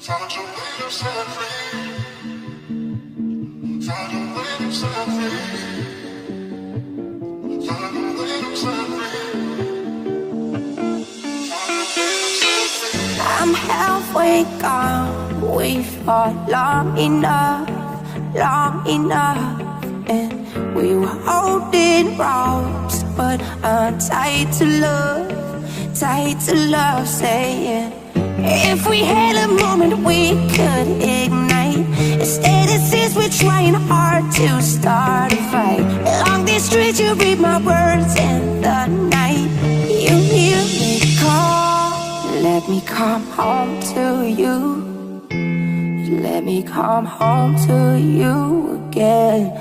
Find a way to set free. Find a way to set free. Find a way to set free. I'm halfway gone. We fought long enough, and we were holding ropes, but I'm tied to love, saying if we had a moment we could ignite. Instead it seems we're trying hard to start a fight. Along this street you read my words in the night. You hear me call, let me come home to you. Let me come home to you again.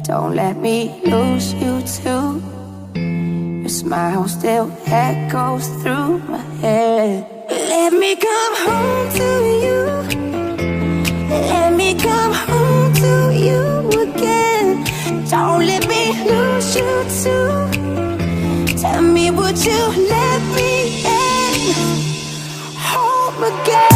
Don't let me lose you too. Your smile still echoes through my head. Let me come home to you. Let me come home to you again. Don't let me lose you too. Tell me, would you let me in home again?